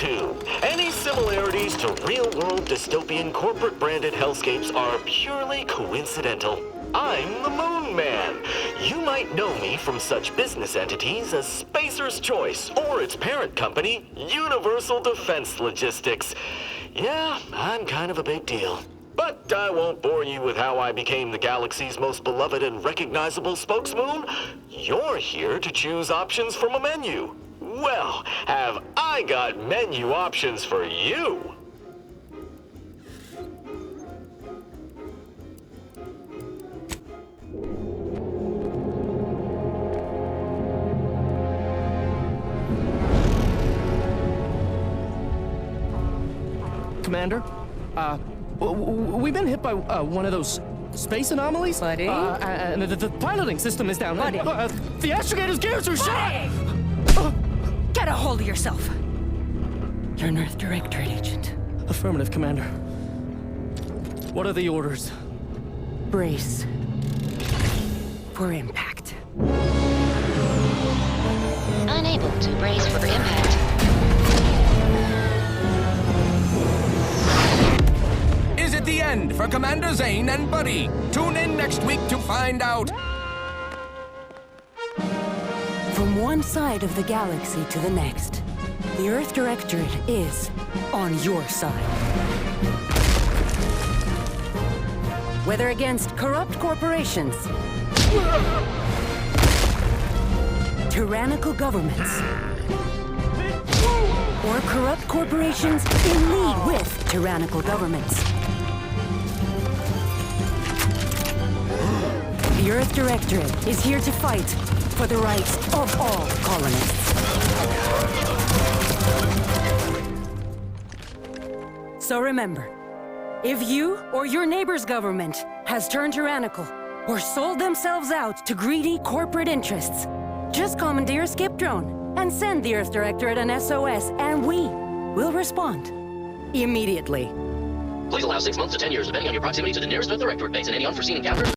too. Any similarities to real-world dystopian corporate-branded hellscapes are purely coincidental. I'm the Moon Man. You might know me from such business entities as Spacer's Choice or its parent company, Universal Defense Logistics. Yeah, I'm kind of a big deal. But I won't bore you with how I became the galaxy's most beloved and recognizable spokesmoon. You're here to choose options from a menu. Well, have I got menu options for you? Commander, we've been hit by one of those space anomalies. Buddy? And the piloting system is down. Buddy? The astrogator's gears are shot! Get a hold of yourself! You're an Earth Directorate Agent. Affirmative, Commander. What are the orders? Brace for impact. Unable to brace for impact. Is it the end for Commander Zane and Buddy? Tune in next week to find out. From one side of the galaxy to the next, the Earth Directorate is on your side. Whether against corrupt corporations, tyrannical governments, or corrupt corporations in league with tyrannical governments, the Earth Directorate is here to fight for the rights of all colonists. So remember, if you or your neighbor's government has turned tyrannical or sold themselves out to greedy corporate interests, just commandeer a skip drone and send the Earth Directorate an SOS, and we will respond immediately. Please allow 6 months to 10 years, depending on your proximity to the nearest Earth Directorate base and any unforeseen encounters.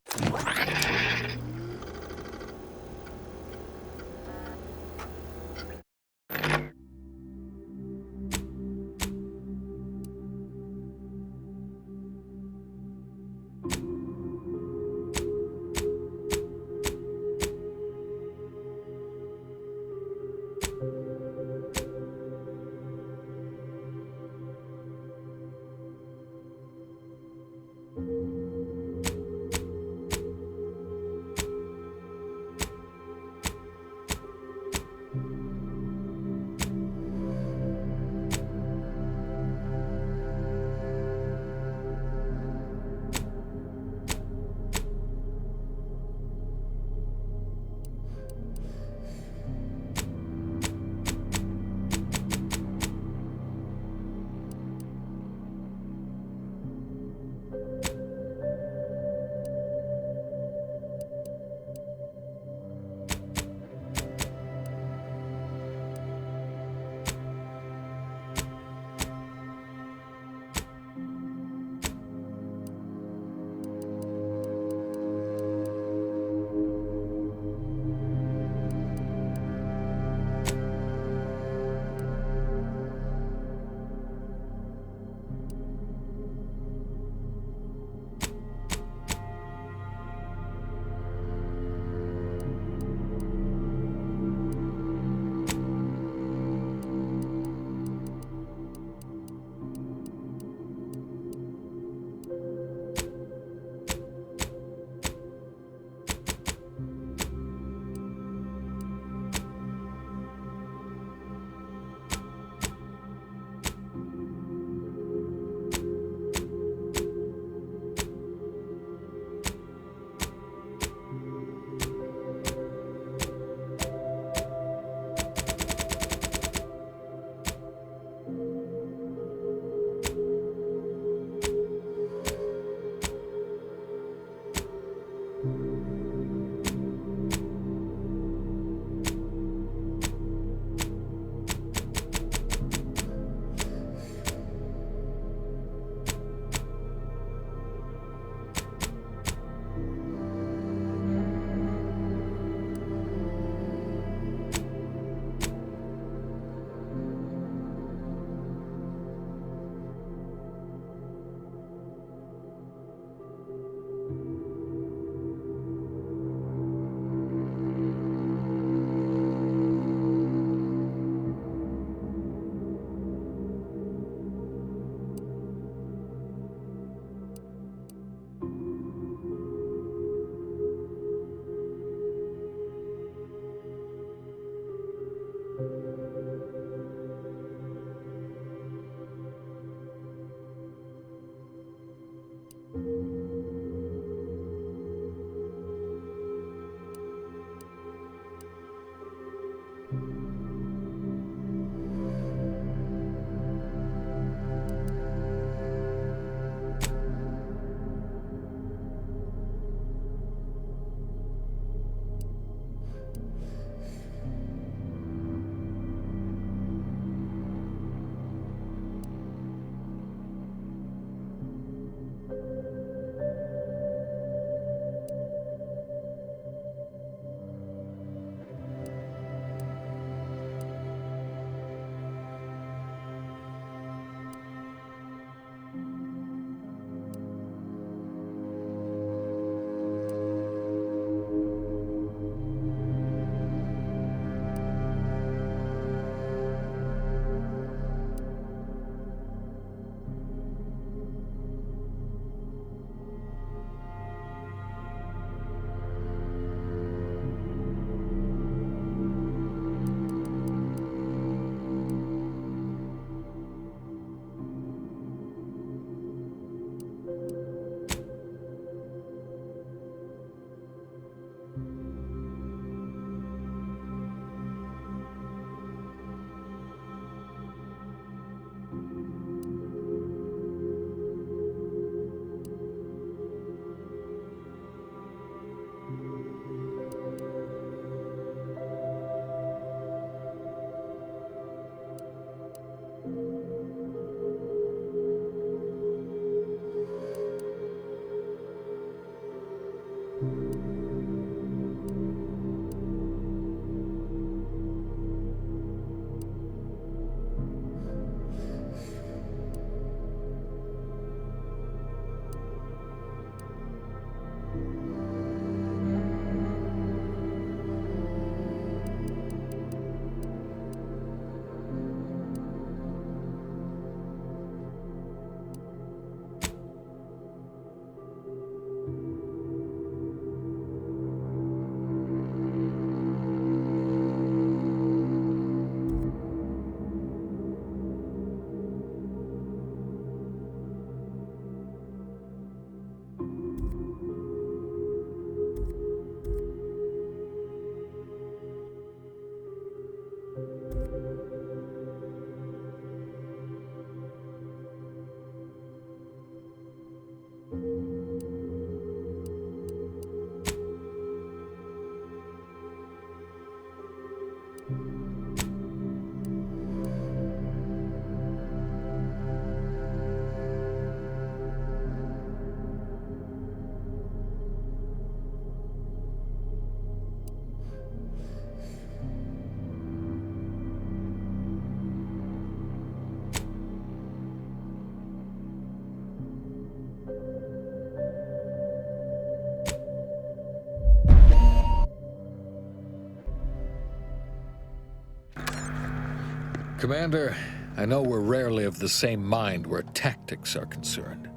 Commander, I know we're rarely of the same mind where tactics are concerned,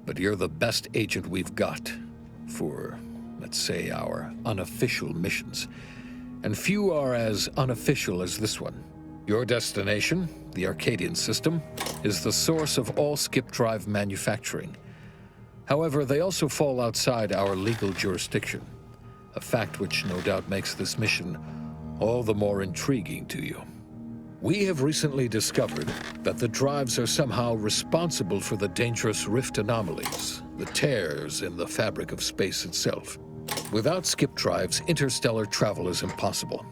but you're the best agent we've got for, let's say, our unofficial missions. And few are as unofficial as this one. Your destination, the Arcadian system, is the source of all skip drive manufacturing. However, they also fall outside our legal jurisdiction, a fact which no doubt makes this mission all the more intriguing to you. We have recently discovered that the drives are somehow responsible for the dangerous rift anomalies, the tears in the fabric of space itself. Without skip drives, interstellar travel is impossible.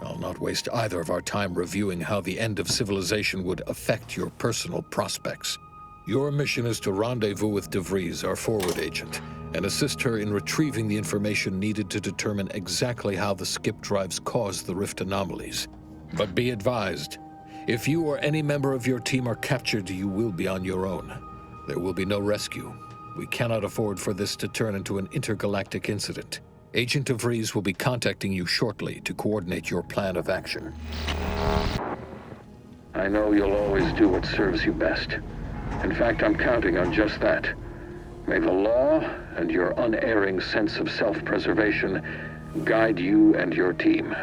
I'll not waste either of our time reviewing how the end of civilization would affect your personal prospects. Your mission is to rendezvous with DeVries, our forward agent, and assist her in retrieving the information needed to determine exactly how the skip drives cause the rift anomalies. But be advised, if you or any member of your team are captured, you will be on your own. There will be no rescue. We cannot afford for this to turn into an intergalactic incident. Agent DeVries will be contacting you shortly to coordinate your plan of action. I know you'll always do what serves you best. In fact, I'm counting on just that. May the law and your unerring sense of self-preservation guide you and your team.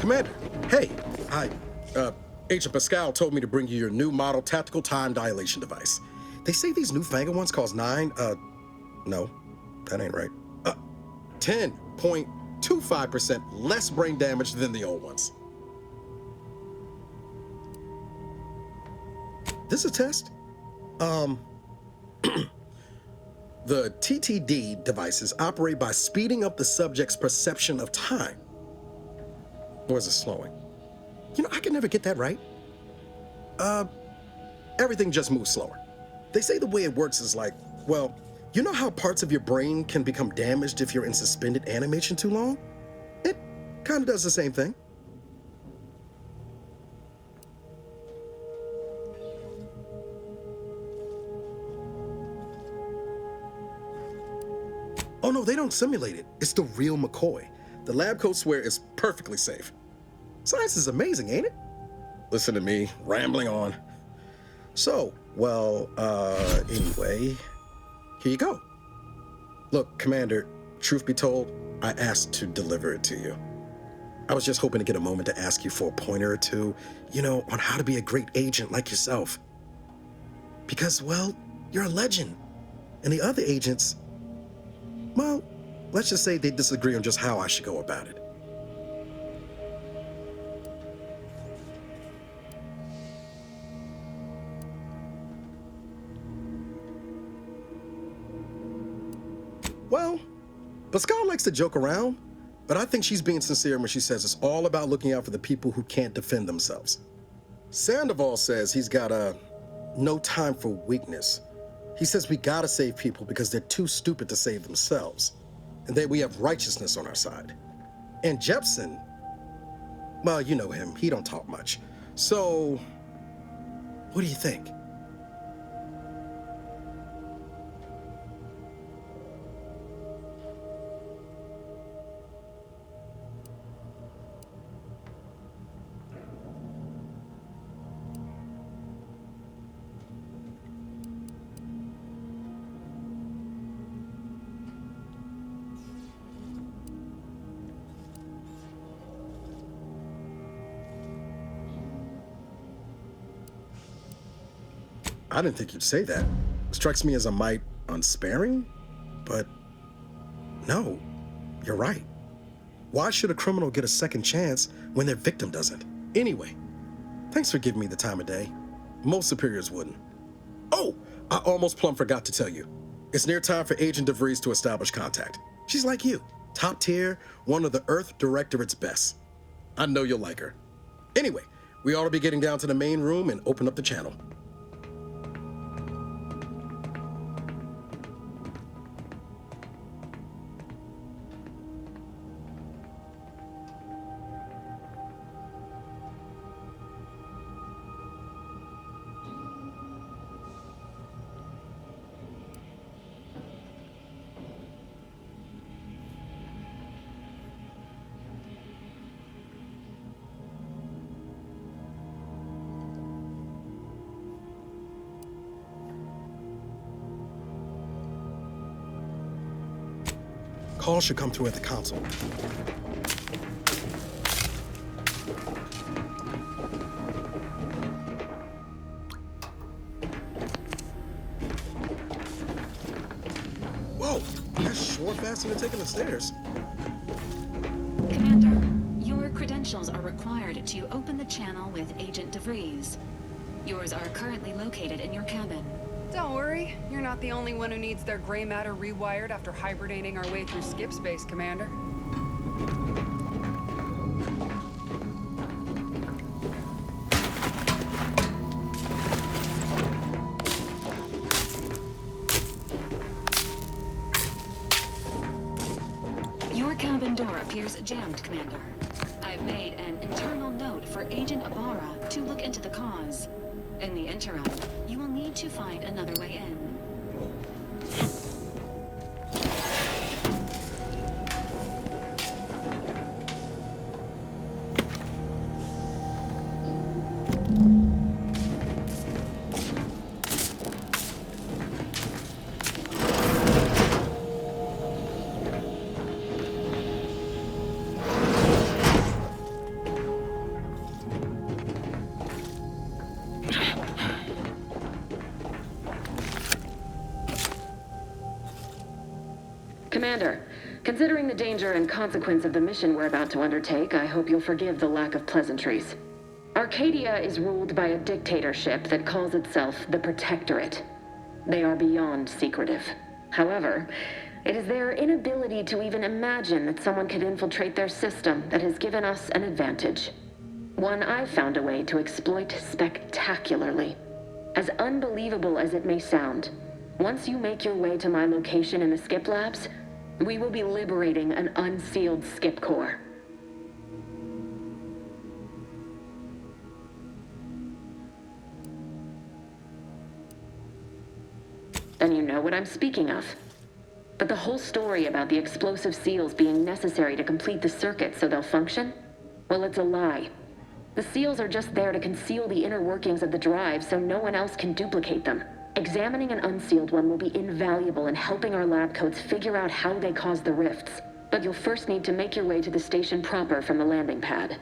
Commander, hey, Agent Pascal told me to bring you your new model tactical time dilation device. They say these newfangled ones cause no, that ain't right. 10.25% less brain damage than the old ones. This is a test. The TTD devices operate by speeding up the subject's perception of time. Or is it slowing? You know, I can never get that right. Everything just moves slower. They say the way it works is like, well, you know how parts of your brain can become damaged if you're in suspended animation too long? It kind of does the same thing. Oh no, they don't simulate it. It's the real McCoy. The lab coats swear it's perfectly safe. Science is amazing, ain't it? Listen to me, rambling on. So, well, anyway, here you go. Look, Commander, truth be told, I asked to deliver it to you. I was just hoping to get a moment to ask you for a pointer or two, you know, on how to be a great agent like yourself. Because, well, you're a legend. And the other agents, well, let's just say they disagree on just how I should go about it. Well, Pascal likes to joke around, but I think she's being sincere when she says it's all about looking out for the people who can't defend themselves. Sandoval says he's got no time for weakness. He says we gotta save people because they're too stupid to save themselves, and that we have righteousness on our side. And Jepson, well, you know him, he don't talk much. So, what do you think? I didn't think you'd say that. Strikes me as a mite unsparing, but no, you're right. Why should a criminal get a second chance when their victim doesn't? Anyway, thanks for giving me the time of day. Most superiors wouldn't. Oh, I almost plumb forgot to tell you. It's near time for Agent DeVries to establish contact. She's like you, top tier, one of the Earth Directorate's best. I know you'll like her. Anyway, we ought to be getting down to the main room and open up the channel. call should come through at the console. Whoa, that's sure faster than taking the stairs. Commander, your credentials are required to open the channel with Agent DeVries. Yours are currently located in your cabin. Don't worry, you're not the only one who needs their gray matter rewired after hibernating our way through skip space, Commander. Your cabin door appears jammed, Commander. I've made an internal note for Agent Ibarra to look into the cause. In the interim, you will need to find another way in. Commander, considering the danger and consequence of the mission we're about to undertake, I hope you'll forgive the lack of pleasantries. Arcadia is ruled by a dictatorship that calls itself the Protectorate. They are beyond secretive. However, it is their inability to even imagine that someone could infiltrate their system that has given us an advantage. One I've found a way to exploit spectacularly. As unbelievable as it may sound, once you make your way to my location in the skip labs, we will be liberating an unsealed skip core. Then you know what I'm speaking of. But the whole story about the explosive seals being necessary to complete the circuit so they'll function? Well, it's a lie. The seals are just there to conceal the inner workings of the drive so no one else can duplicate them. Examining an unsealed one will be invaluable in helping our lab coats figure out how they cause the rifts. But you'll first need to make your way to the station proper from the landing pad.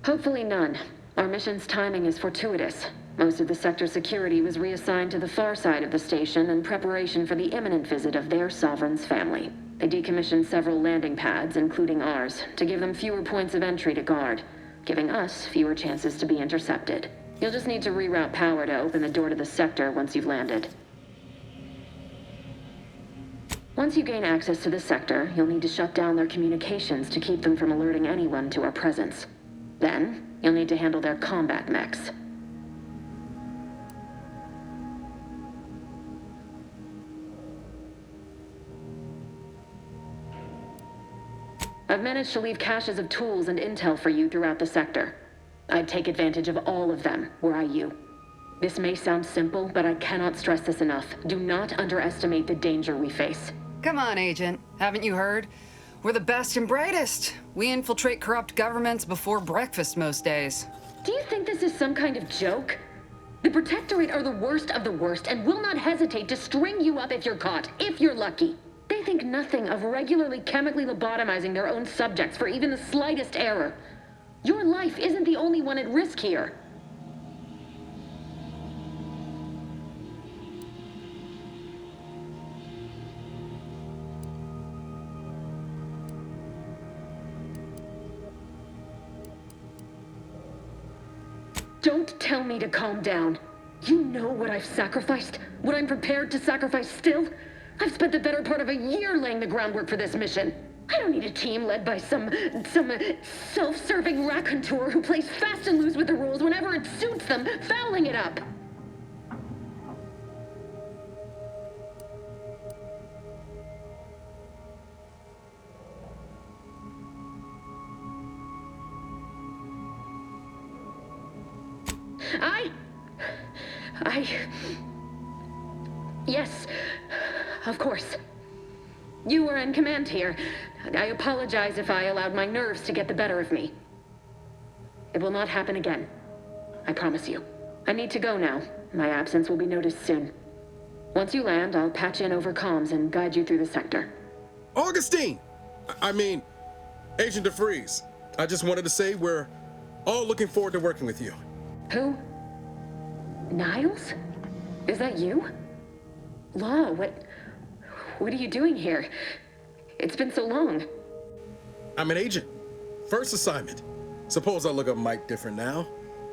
Hopefully none. Our mission's timing is fortuitous. Most of the sector security was reassigned to the far side of the station in preparation for the imminent visit of their sovereign's family. They decommissioned several landing pads, including ours, to give them fewer points of entry to guard, giving us fewer chances to be intercepted. You'll just need to reroute power to open the door to the sector once you've landed. Once you gain access to the sector, you'll need to shut down their communications to keep them from alerting anyone to our presence. Then, you'll need to handle their combat mechs. I've managed to leave caches of tools and intel for you throughout the sector. I'd take advantage of all of them, were I you. This may sound simple, but I cannot stress this enough. Do not underestimate the danger we face. Come on, Agent. Haven't you heard? We're the best and brightest. We infiltrate corrupt governments before breakfast most days. Do you think this is some kind of joke? The Protectorate are the worst of the worst and will not hesitate to string you up if you're caught, if you're lucky. They think nothing of regularly chemically lobotomizing their own subjects for even the slightest error. Your life isn't the only one at risk here. Don't tell me to calm down. You know what I've sacrificed? What I'm prepared to sacrifice still? I've spent the better part of a year laying the groundwork for this mission. I don't need a team led by some self-serving raconteur who plays fast and loose with the rules whenever it suits them, fouling it up. Yes, of course. You were in command here. I apologize if I allowed my nerves to get the better of me. It will not happen again. I promise you. I need to go now. My absence will be noticed soon. Once you land, I'll patch in over comms and guide you through the sector. Augustine! I mean, Agent DeFreeze. I just wanted to say we're all looking forward to working with you. Who? Niles? Is that you? Law, what are you doing here? It's been so long. I'm an agent. First assignment. Suppose I look a mite different now.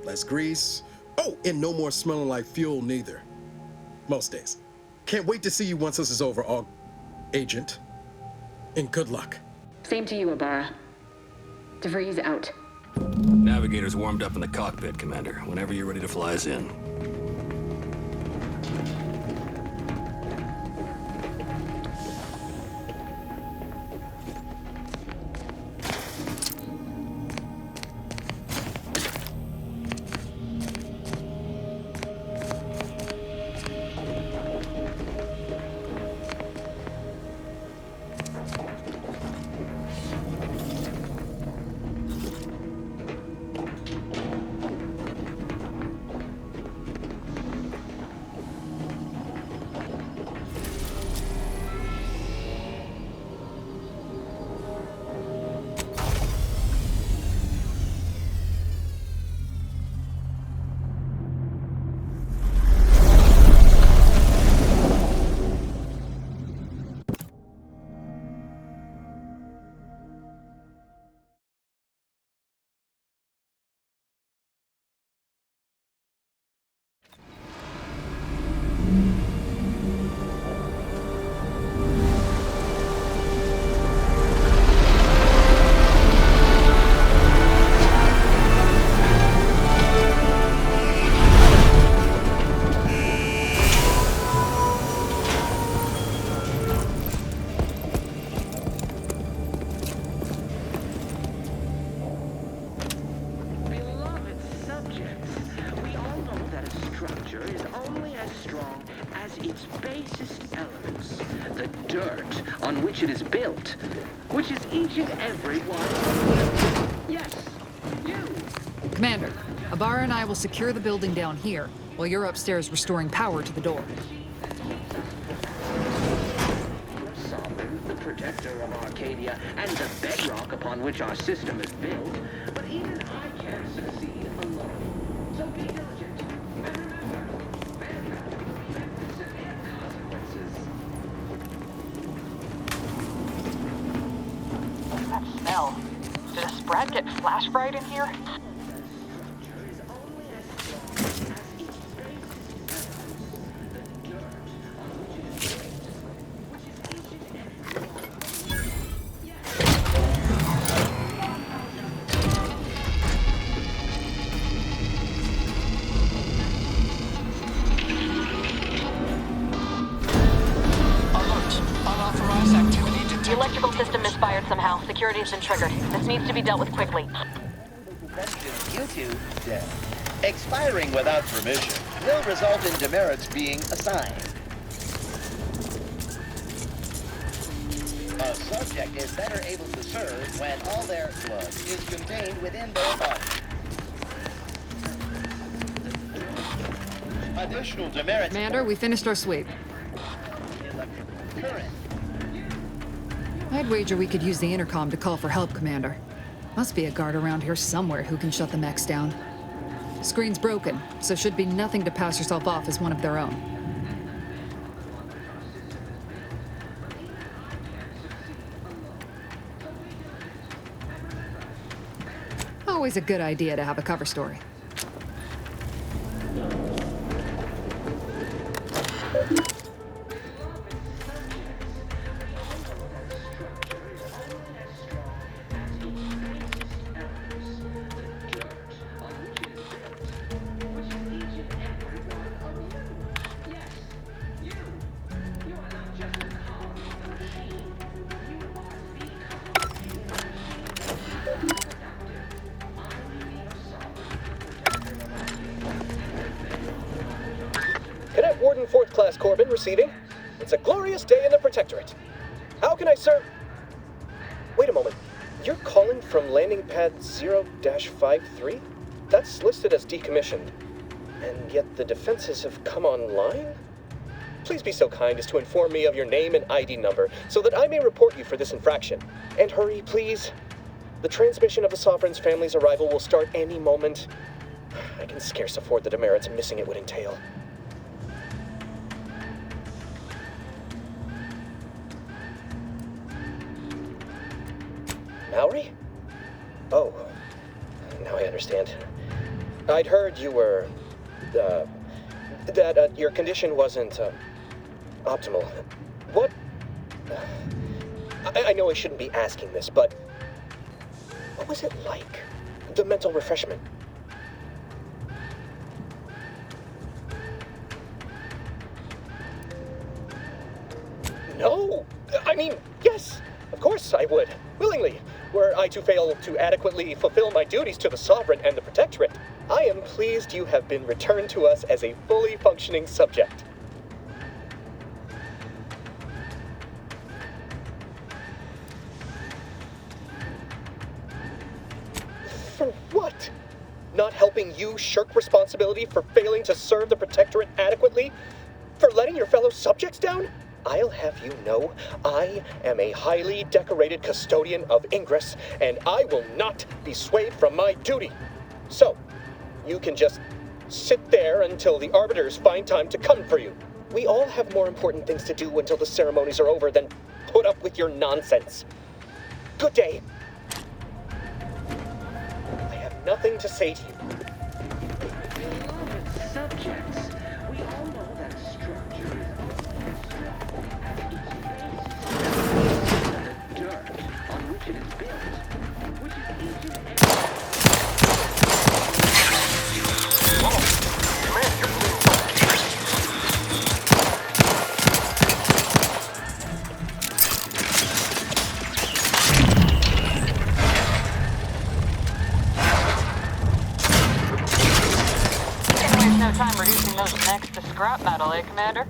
Less grease. Oh, and no more smelling like fuel neither. Most days. Can't wait to see you once this is over, Agent. And good luck. Same to you, Ibarra. DeVries out. Navigator's warmed up in the cockpit, Commander. Whenever you're ready to fly us in. It is built, which is each and every one. Yes, you. Commander, Ibarra and I will secure the building down here, while you're upstairs restoring power to the door. Sovereign, the protector of Arcadia, and the bedrock upon which our system is built. But even I can't succeed alone. So be diligent, and remember, benefits and consequences. That smell. Did a Sprat get flash fried in here? The electrical system misfired somehow. Security has been triggered. This needs to be dealt with quickly. You two dead. Expiring without permission will result in demerits being assigned. A subject is better able to serve when all their blood is contained within their body. Additional demerits... Commander, we finished our sweep. Current. I'd wager we could use the intercom to call for help, Commander. Must be a guard around here somewhere who can shut the mechs down. Screen's broken, so should be nothing to pass yourself off as one of their own. Always a good idea to have a cover story. Cadet Warden 4th Class Corbin receiving. It's a glorious day in the Protectorate. How can I serve? Wait a moment. You're calling from landing pad 0-53? That's listed as decommissioned. And yet the defenses have come online? please be so kind as to inform me of your name and ID number so that I may report you for this infraction. And hurry, please. The transmission of the Sovereign's family's arrival will start any moment. I can scarce afford the demerits missing it would entail. Mallory? Oh, now I understand. I'd heard you were, that your condition wasn't, optimal. What? I know I shouldn't be asking this, but what was it like? The mental refreshment? No! I mean, yes! Of course I would. Willingly. Were I to fail to adequately fulfill my duties to the Sovereign and the Protectorate, I am pleased you have been returned to us as a fully functioning subject. For what? Not helping you shirk responsibility for failing to serve the Protectorate adequately? For letting your fellow subjects down? I'll have you know, I am a highly decorated custodian of Ingress, and I will not be swayed from my duty. So, you can just sit there until the Arbiters find time to come for you. We all have more important things to do until the ceremonies are over than put up with your nonsense. Good day. I have nothing to say to you. Beloved subjects, we all know that structure is the dirt on which it is built, which is each and every... No time reducing those necks to scrap metal, eh, Commander?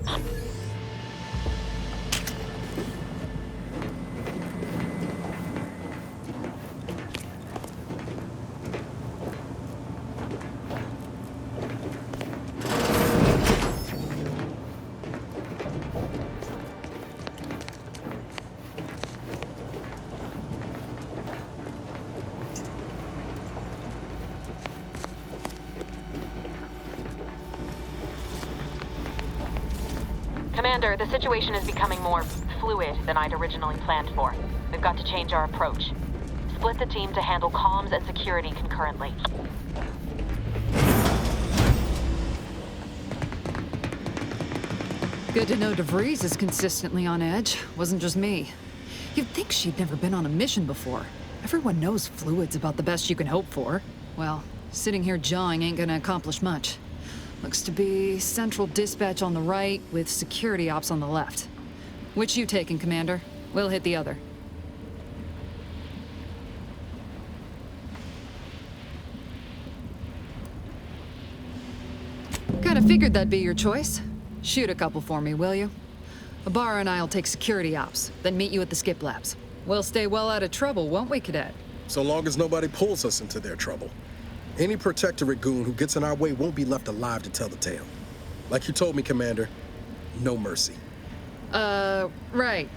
Commander, the situation is becoming more fluid than I'd originally planned for. We've got to change our approach. Split the team to handle comms and security concurrently. Good to know DeVries is consistently on edge. Wasn't just me. You'd think she'd never been on a mission before. Everyone knows fluid's about the best you can hope for. Well, sitting here jawing ain't gonna accomplish much. Looks to be central dispatch on the right with security ops on the left. Which you taking, Commander? We'll hit the other. Kinda figured that'd be your choice. Shoot a couple for me, will you? Ibarra and I'll take security ops, then meet you at the skip labs. We'll stay well out of trouble, won't we, Cadet? So long as nobody pulls us into their trouble. Any Protectorate goon who gets in our way won't be left alive to tell the tale. Like you told me, Commander, no mercy. Right.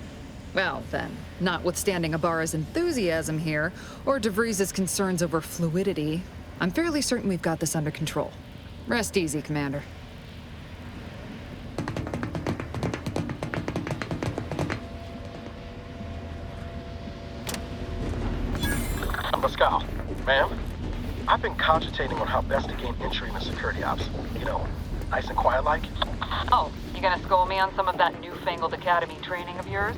Well, then, notwithstanding Ibarra's enthusiasm here, or DeVries' concerns over fluidity, I'm fairly certain we've got this under control. Rest easy, Commander. Pascal, ma'am, I've been cogitating on how best to gain entry into security ops. You know, nice and quiet like. Oh, you gonna school me on some of that newfangled academy training of yours?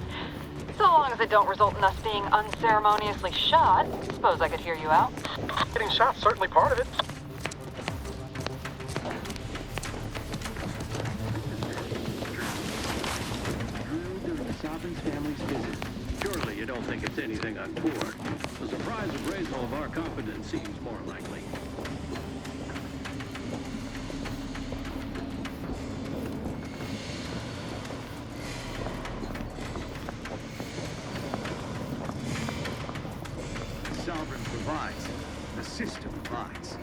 So long as it don't result in us being unceremoniously shot, suppose I could hear you out. Getting shot's certainly part of it. During the Sovereign's family's visit. Surely you don't think it's anything untoward. The surprise appraisal of our competence seems more likely. The Sovereign provides. The system provides.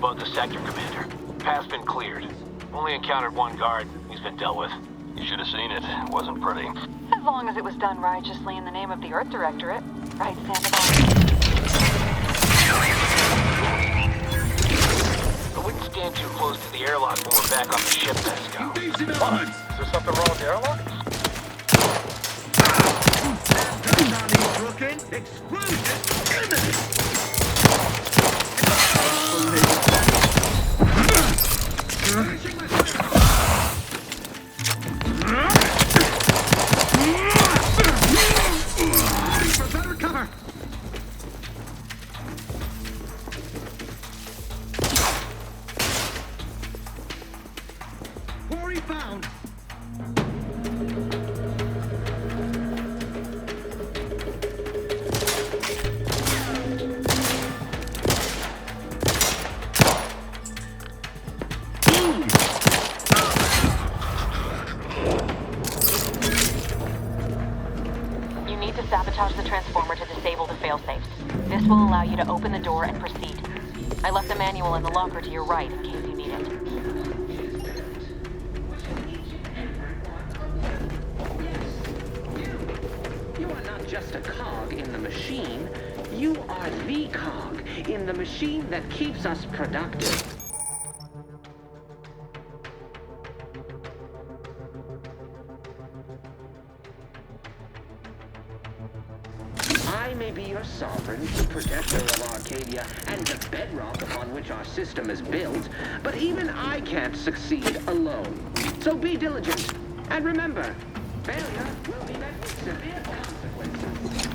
above the sector, Commander. Path's been cleared. Only encountered one guard. He's been dealt with. You should have seen it. It wasn't pretty. As long as it was done righteously in the name of the Earth Directorate. Right, Sandoval? I wouldn't stand too close to the airlock when we're back on the ship, Pesco. What? Is there something wrong with the airlock? Explosion imminent! For better cover! Quarry found! Sabotage the transformer to disable the failsafes. This will allow you to open the door and proceed. I left the manual in the locker to your right in case you need it. You are not just a cog in the machine. You are the cog in the machine that keeps us productive. I may be your sovereign, the protector of Arcadia, and the bedrock upon which our system is built, but even I can't succeed alone. So be diligent, and remember, failure will be met with severe consequences.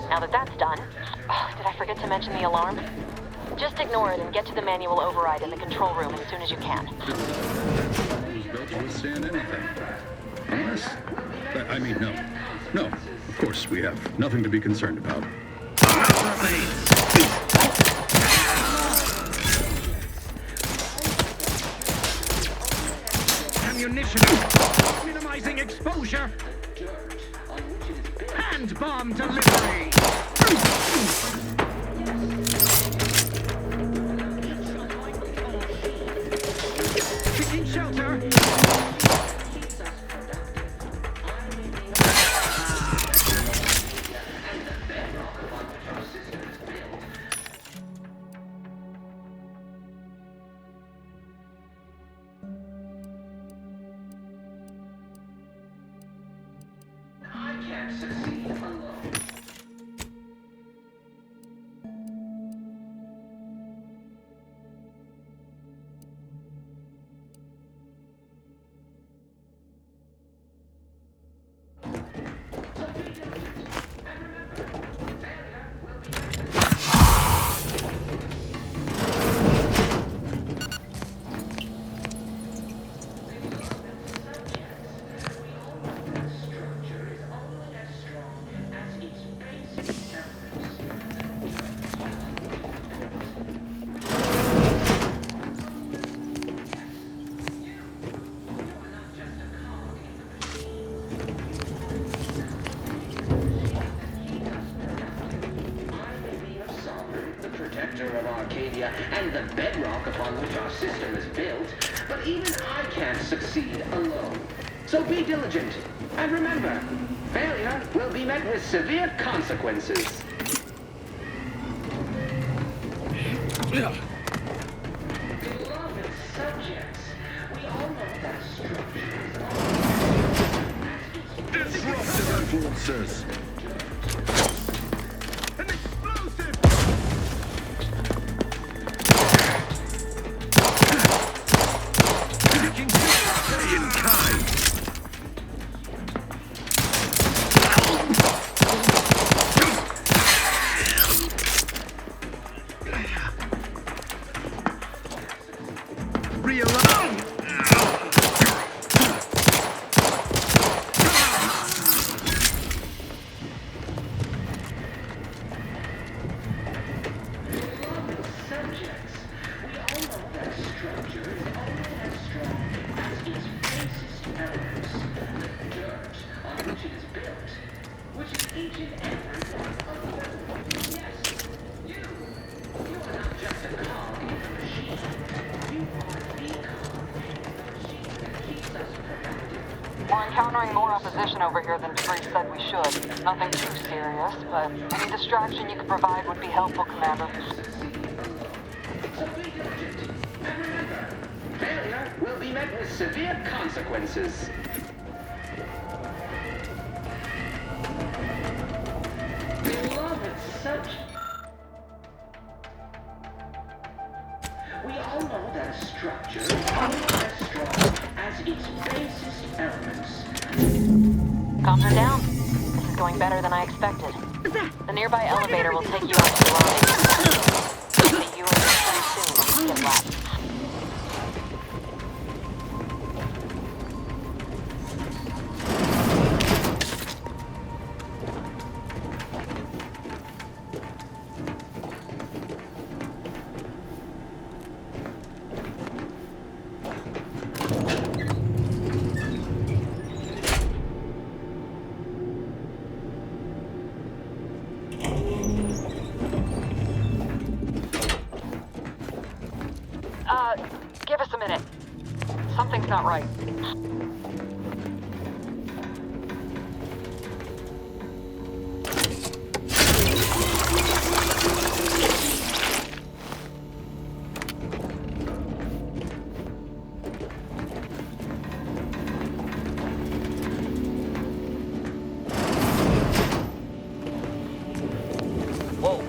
Now that that's done, did I forget to mention the alarm? Just ignore it and get to the manual override in the control room as soon as you can. Who's built to withstand anything? Unless... I mean, no. No, of course, we have nothing to be concerned about. Ammunition! Minimizing exposure! Hand bomb delivery! Taking shelter! I can't succeed alone. Of Arcadia and the bedrock upon which our system is built, but even I can't succeed alone. So be diligent, and remember, failure will be met with severe consequences. Beloved subjects, we all know that structure is Disruptive influences! Realign! We're encountering more opposition over here than Debris said we should. Nothing too serious, but any distraction you could provide would be helpful, Commander. So be diligent. And remember, failure will be met with severe consequences. Beloved subject. We all know that a structure is only as strong as its basest elements. Comms are down. This is going better than I expected. The nearby elevator will take you out to the loading. See you in the soon. Get left. Give us a minute. Something's not right. Whoa.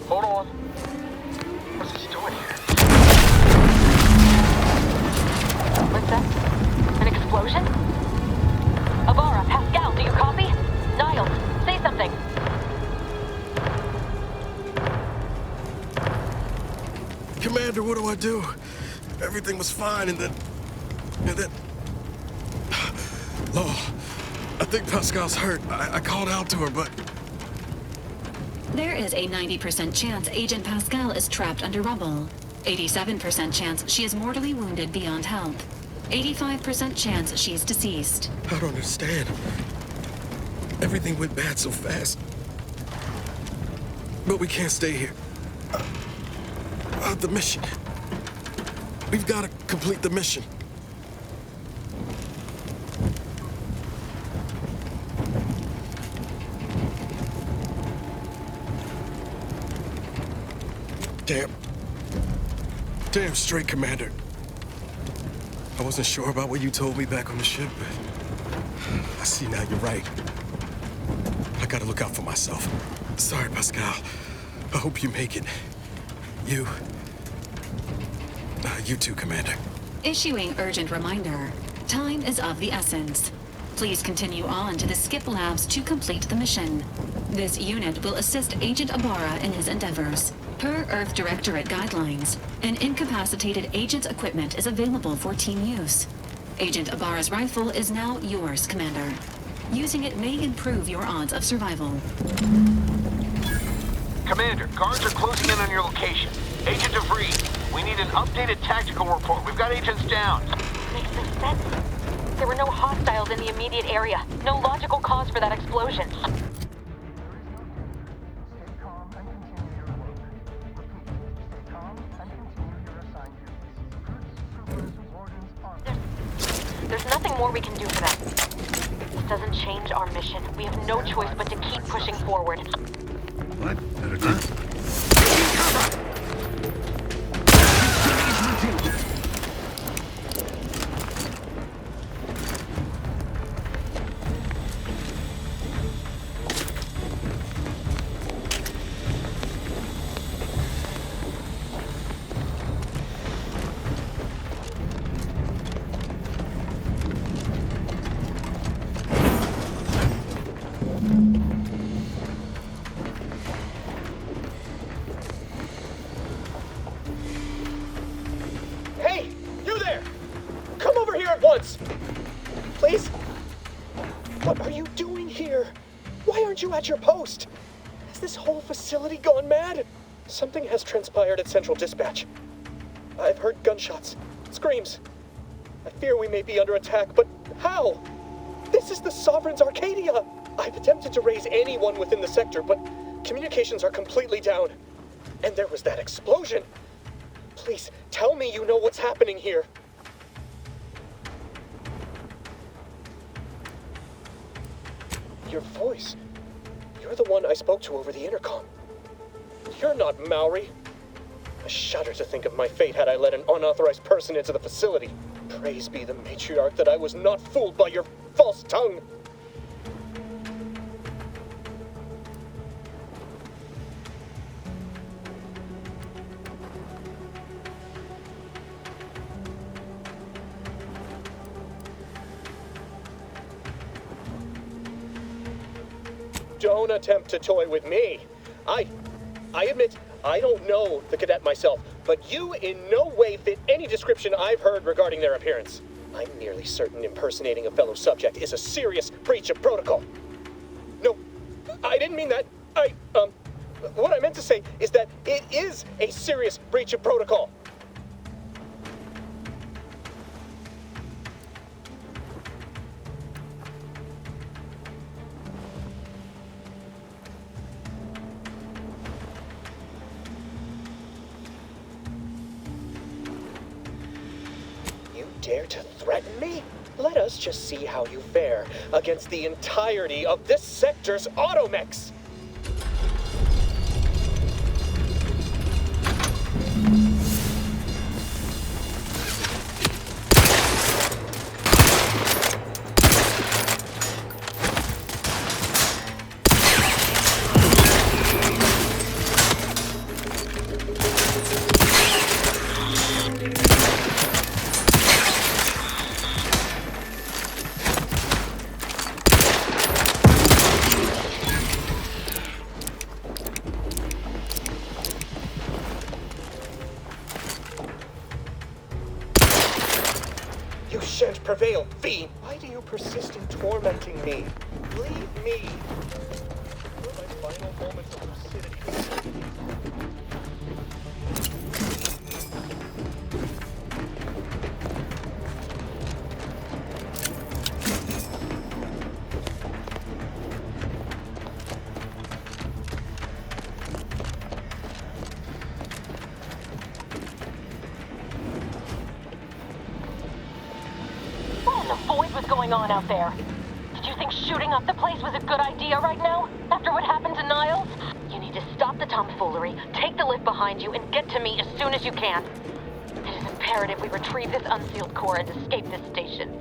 Hold on. What's he doing here? What's that? An explosion? Avara, Pascal, do you copy? Niles, say something. Commander, what do I do? Everything was fine, and then... Law, I think Pascal's hurt. I called out to her, but... There is a 90% chance Agent Pascal is trapped under rubble. 87% chance she is mortally wounded beyond help. 85% chance she's deceased. I don't understand. Everything went bad so fast. But we can't stay here. The mission. We've got to complete the mission. Damn straight, Commander. I wasn't sure about what you told me back on the ship, but I see now you're right. I gotta look out for myself. Sorry, Pascal. I hope you make it. You too, Commander. Issuing urgent reminder. Time is of the essence. Please continue on to the skip labs to complete the mission. This unit will assist Agent Ibarra in his endeavors. Per Earth Directorate guidelines, an incapacitated agent's equipment is available for team use. Agent Ibarra's rifle is now yours, Commander. Using it may improve your odds of survival. Commander, guards are closing in on your location. Agent DeVries, we need an updated tactical report. We've got agents down. Makes no sense. There were no hostiles in the immediate area. No logical cause for that explosion. There's nothing more we can do for them. This doesn't change our mission. We have no choice but to keep pushing forward. What? Huh? Please? What are you doing here? Why aren't you at your post? Has this whole facility gone mad? Something has transpired at Central Dispatch. I've heard gunshots, screams. I fear we may be under attack, but how? This is the Sovereign's Arcadia! I've attempted to raise anyone within the sector, but communications are completely down. And there was that explosion. Please, tell me you know what's happening here. Your voice. You're the one I spoke to over the intercom. You're not Maori. I shudder to think of my fate had I let an unauthorized person into the facility. Praise be the matriarch that I was not fooled by your false tongue. Don't attempt to toy with me. I admit, I don't know the cadet myself, but you in no way fit any description I've heard regarding their appearance. I'm nearly certain impersonating a fellow subject is a serious breach of protocol. No, I didn't mean that. What I meant to say is that it is a serious breach of protocol. Dare to threaten me? Let us just see how you fare against the entirety of this sector's automechs. Prevail, fiend! Why do you persist in tormenting me? Leave me! For my final moments of lucidity. On out there. Did you think shooting up the place was a good idea right now? After what happened to Niles? You need to stop the tomfoolery, take the lift behind you, and get to me as soon as you can. It is imperative we retrieve this unsealed core and escape this station.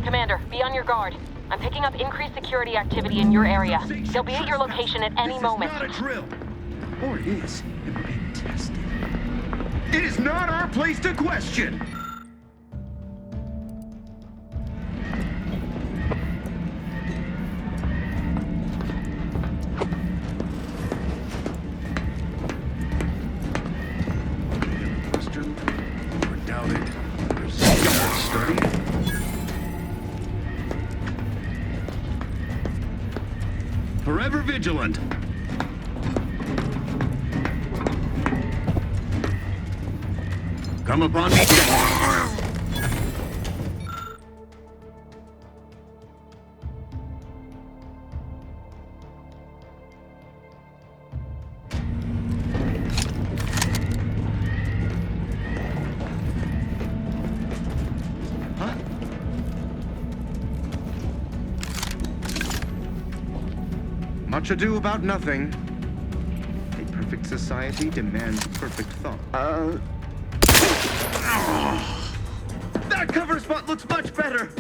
Commander, be on your guard. I'm picking up increased security activity in your area. They'll be at your location at any moment. This is not a drill! Or it is. You're being tested. It is not our place to question! ever vigilant. Come upon me. Much ado about nothing. A perfect society demands perfect thought. That cover spot looks much better!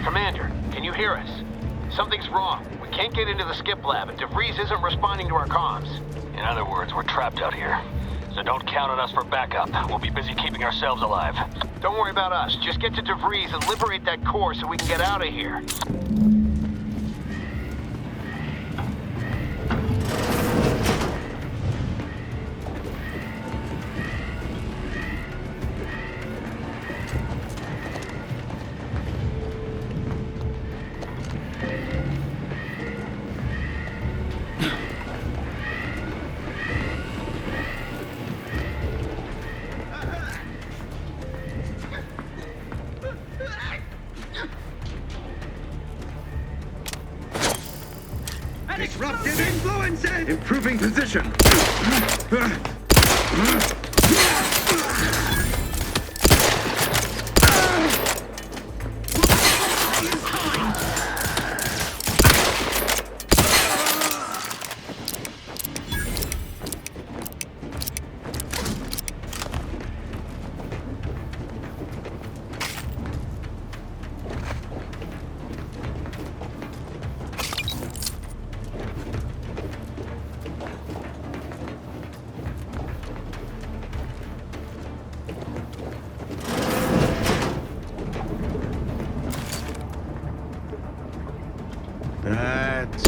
Commander, can you hear us? Something's wrong. We can't get into the skip lab, and DeVries isn't responding to our comms. In other words, we're trapped out here. So don't count on us for backup. We'll be busy keeping ourselves alive. Don't worry about us. Just get to DeVries and liberate that core so we can get out of here. Disruptive influences! Improving position. That's...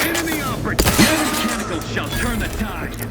Enemy operative! No mechanical shall turn the tide!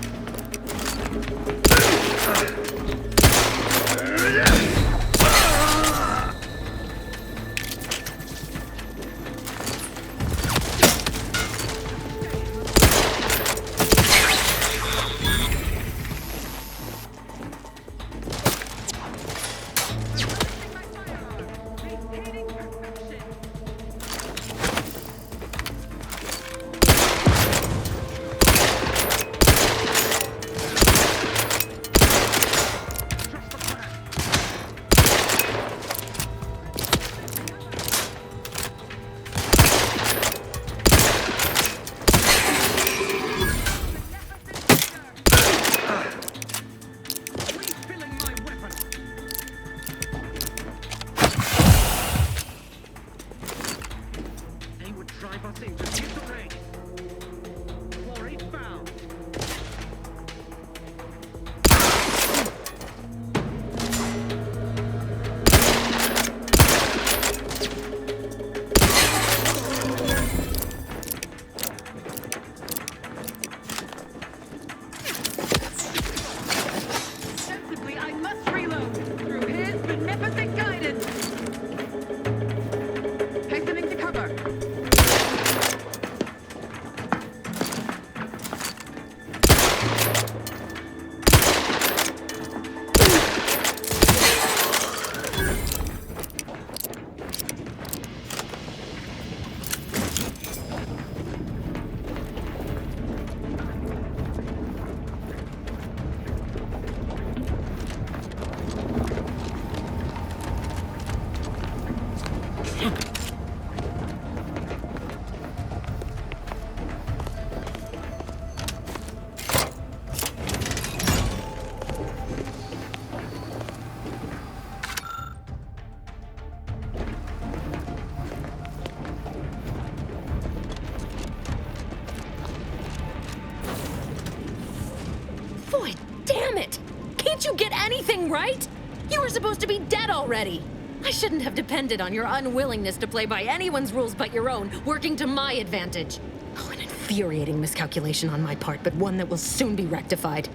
anything, right? You were supposed to be dead already. I shouldn't have depended on your unwillingness to play by anyone's rules but your own, working to my advantage. Oh, an infuriating miscalculation on my part, but one that will soon be rectified.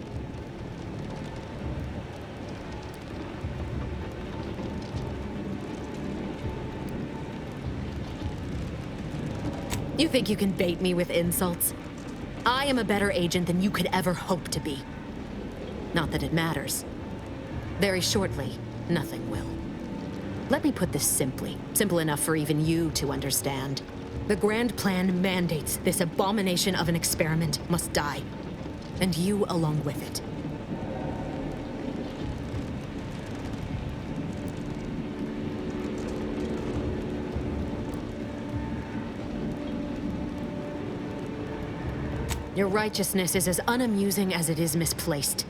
You think you can bait me with insults? I am a better agent than you could ever hope to be. Not that it matters. Very shortly, nothing will. Let me put this simply, simple enough for even you to understand. The grand plan mandates this abomination of an experiment must die, and you along with it. Your righteousness is as unamusing as it is misplaced.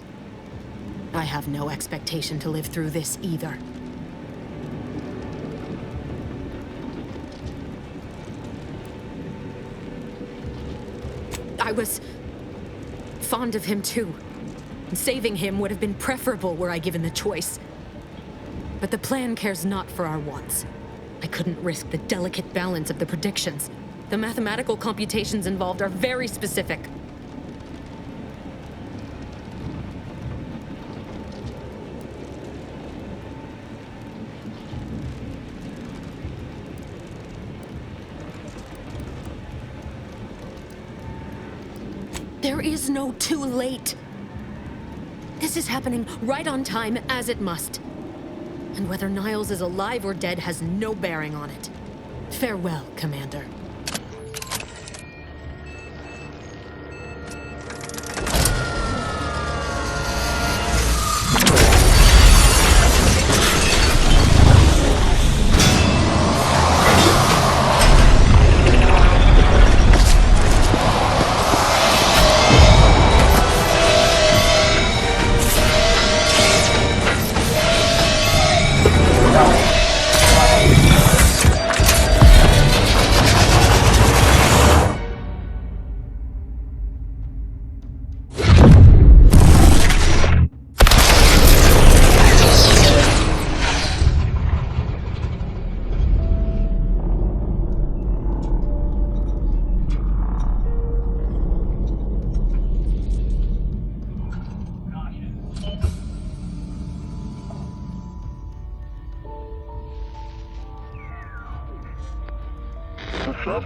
I have no expectation to live through this either. I was fond of him too. Saving him would have been preferable were I given the choice. But the plan cares not for our wants. I couldn't risk the delicate balance of the predictions. The mathematical computations involved are very specific. There is no too late. This is happening right on time, as it must. And whether Niles is alive or dead has no bearing on it. Farewell, Commander.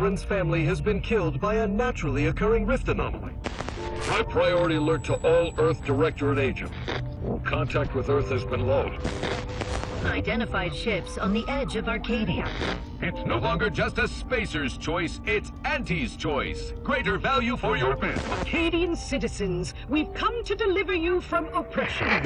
Sovereign's family has been killed by a naturally occurring rift anomaly. High priority alert to all Earth Directorate Agent. Contact with Earth has been low. Identified ships on the edge of Arcadia. It's no longer just a spacer's choice, it's Auntie's choice. Greater value for your men. Arcadian citizens, we've come to deliver you from oppression.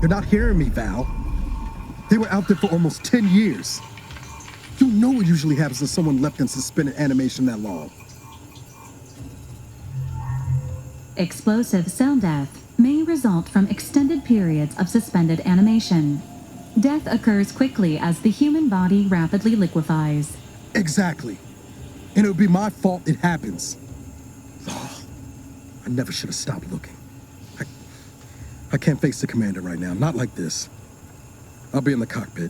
You're not hearing me, Val. They were out there for almost 10 years. You know what usually happens when someone left in suspended animation that long. Explosive cell death may result from extended periods of suspended animation. Death occurs quickly as the human body rapidly liquefies. Exactly. And it would be my fault it happens. Oh, I never should have stopped looking. I can't face the commander right now, not like this. I'll be in the cockpit.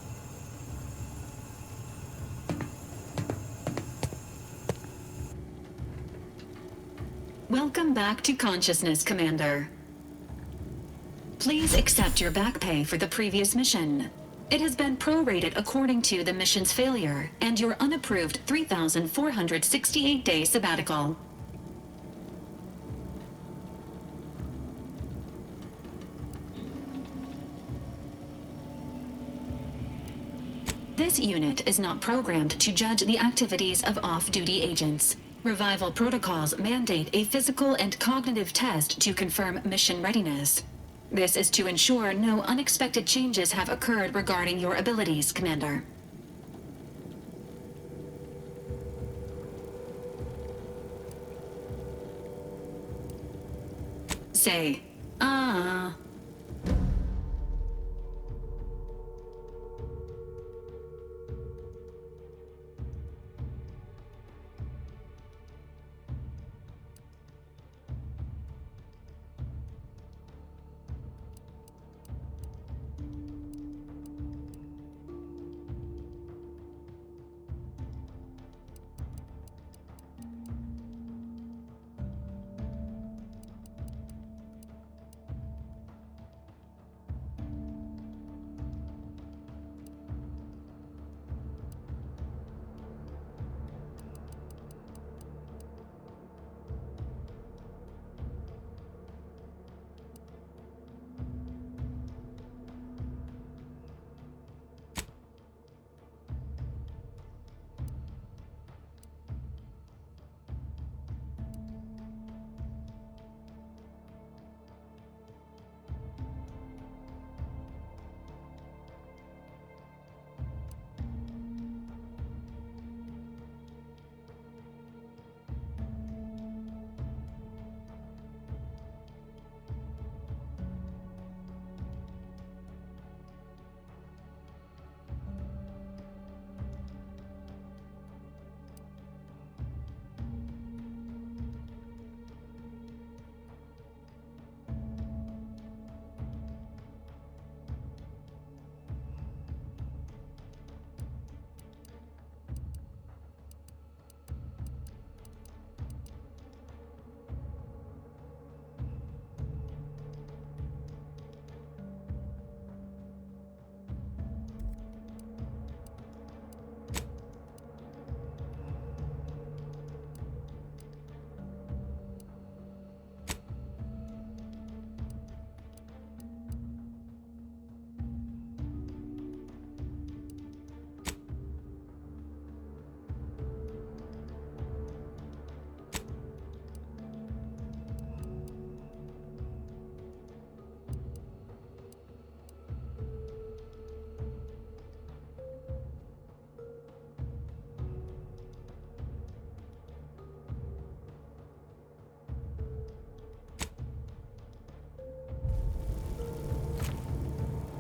Welcome back to consciousness, Commander. Please accept your back pay for the previous mission. It has been prorated according to the mission's failure and your unapproved 3,468-day sabbatical. This unit is not programmed to judge the activities of off-duty agents. Revival protocols mandate a physical and cognitive test to confirm mission readiness. This is to ensure no unexpected changes have occurred regarding your abilities, Commander. Say, ah.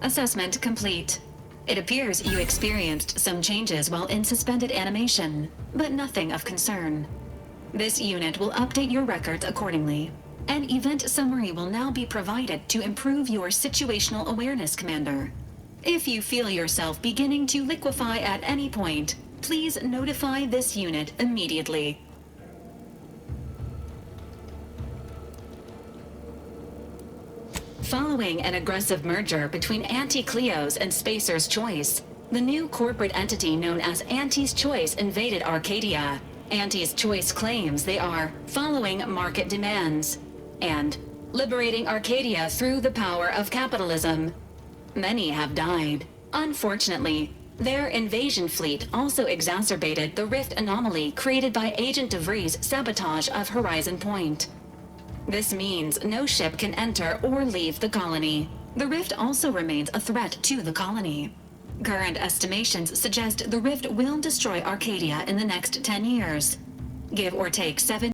Assessment complete. It appears you experienced some changes while in suspended animation, but nothing of concern. This unit will update your records accordingly. An event summary will now be provided to improve your situational awareness, Commander. If you feel yourself beginning to liquefy at any point, please notify this unit immediately. Following an aggressive merger between Anti-Cleo's and Spacer's Choice, the new corporate entity known as Anti's Choice invaded Arcadia. Anti's Choice claims they are following market demands and liberating Arcadia through the power of capitalism. Many have died. Unfortunately, their invasion fleet also exacerbated the rift anomaly created by Agent DeVries' sabotage of Horizon Point. This means no ship can enter or leave the colony. The rift also remains a threat to the colony. Current estimations suggest the rift will destroy Arcadia in the next 10 years. Give or take 7